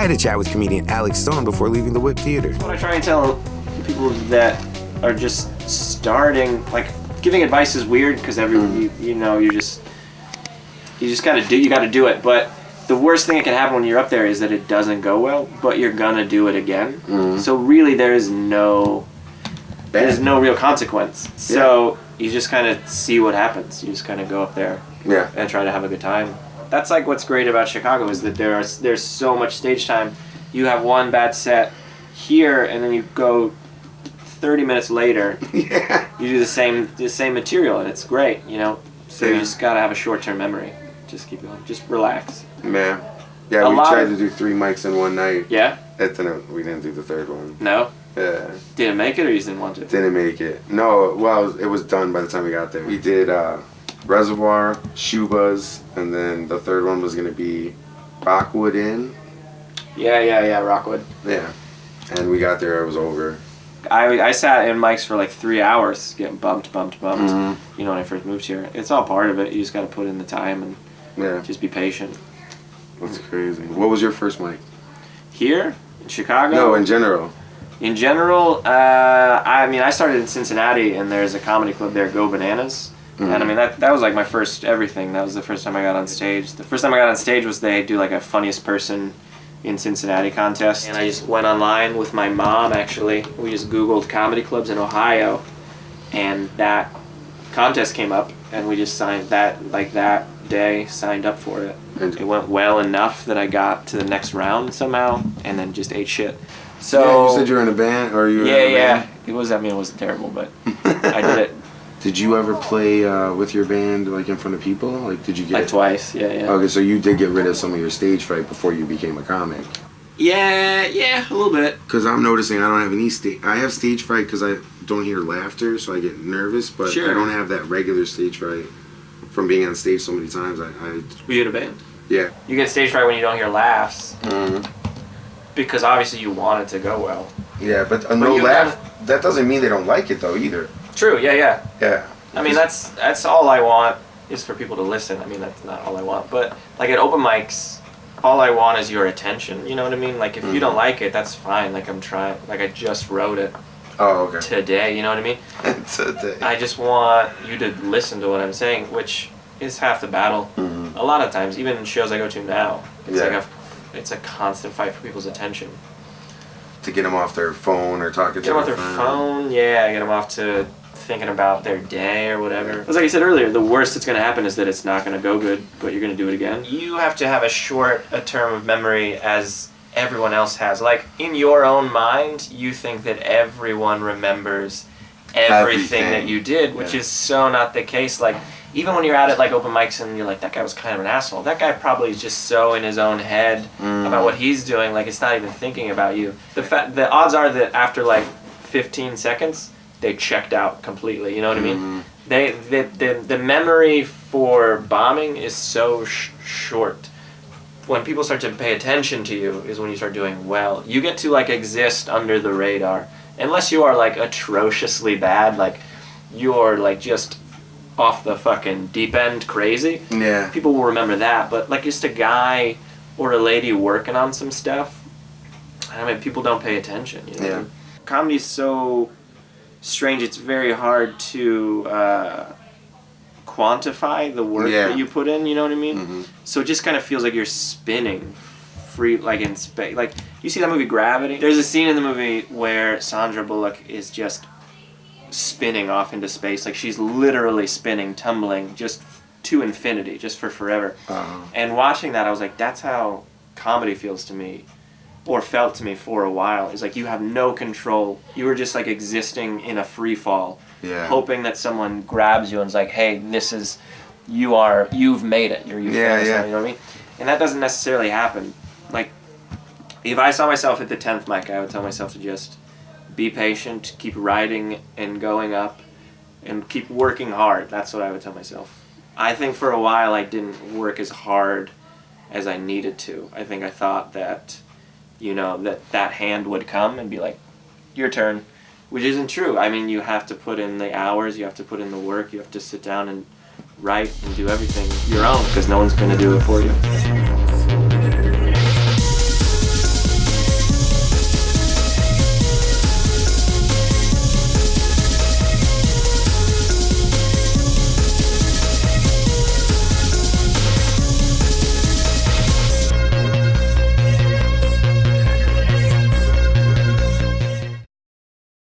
had a chat with comedian Alex Stone before leaving the Whip Theater. What I try and tell people that are just starting, like, giving advice is weird because everyone, you just gotta do it. But the worst thing that can happen when you're up there is that it doesn't go well, but you're gonna do it again. So really, there's no real consequence. So you just kind of see what happens. You just kind of go up there and try to have a good time. That's like what's great about Chicago is that there's so much stage time. You have one bad set here, and then you go 30 minutes later. You do the same material, and it's great. So you just gotta have a short-term memory. Just keep going. Just relax. Man. Yeah, we tried to do 3 mics in one night. Yeah? We didn't do the third one. No? Yeah. Didn't make it, or you just didn't want to? Didn't make it. No, well, it was done by the time we got there. We did Reservoir, Shubas, and then the third one was going to be Rockwood Inn. Yeah, Rockwood. Yeah. And we got there, it was over. I sat in mics for like 3 hours getting bumped. When I first moved here. It's all part of it. You just got to put in the time and just be patient. That's crazy. What was your first mic? Here? In Chicago? No, in general. In general, I started in Cincinnati, and there's a comedy club there, Go Bananas. And I mean, that was like my first everything. That was the first time I got on stage. The first time I got on stage was they do like a funniest person in Cincinnati contest. And I just went online with my mom, actually. We just Googled comedy clubs in Ohio, and that contest came up, and we just signed that day, signed up for it. It went well enough that I got to the next round somehow, and then just ate shit. So you said you were in a band, or you were in a band? It wasn't terrible, but I did it. Did you ever play with your band like in front of people? Like, did you get twice? Yeah. Okay, so you did get rid of some of your stage fright before you became a comic. Yeah, a little bit. Because I'm noticing I don't have any I have stage fright because I don't hear laughter, so I get nervous. But I don't have that regular stage fright from being on stage so many times. Were you in a band? Yeah. You get stage fright when you don't hear laughs. Because obviously you want it to go well. Yeah, but no laugh. That doesn't mean they don't like it though either. True. Yeah. Yeah. I mean, that's all I want is for people to listen. I mean, that's not all I want, but like at open mics, all I want is your attention. You know what I mean? Like if you don't like it, that's fine. Like I'm trying. Like I just wrote it. Oh, okay. Today, you know what I mean? Today. I just want you to listen to what I'm saying, which is half the battle. A lot of times, even in shows I go to now, it's a constant fight for people's attention. To get them off their phone or talking to Get them off their phone, get them off to thinking about their day or whatever. Because like I said earlier, the worst that's going to happen is that it's not going to go good, but you're going to do it again. You have to have as short a term of memory as everyone else has. Like, in your own mind, you think that everyone remembers everything that you did, which is so not the case. Like, even when you're out at like open mics and you're like, that guy was kind of an asshole. That guy probably is just so in his own head about what he's doing, like it's not even thinking about you. The odds are that after like 15 seconds, they checked out completely. You know what I mean? The memory for bombing is so short. When people start to pay attention to you is when you start doing well. You get to like exist under the radar, unless you are like atrociously bad, like you're like just off the fucking deep end crazy. Yeah. People will remember that, but like just a guy or a lady working on some stuff, I mean, people don't pay attention. You know? Yeah. Comedy's so strange. It's very hard to quantify the work that you put in. You know what I mean? So it just kind of feels like you're spinning free, like in space. Like you see that movie Gravity. There's a scene in the movie where Sandra Bullock is just spinning off into space. Like she's literally spinning, tumbling, just to infinity, just for forever. And watching that, I was like, that's how comedy feels to me, or felt to me for a while. It's like you have no control. You were just like existing in a free fall, hoping that someone grabs you and is like, hey, this is, you've made it. You know what I mean? And that doesn't necessarily happen. Like, if I saw myself at the 10th mic, I would tell myself to just be patient, keep writing and going up, and keep working hard. That's what I would tell myself. I think for a while I didn't work as hard as I needed to. I think I thought that, you know, that hand would come and be like, your turn, which isn't true. I mean, you have to put in the hours, you have to put in the work, you have to sit down and write and do everything your own, because no one's going to do it for you.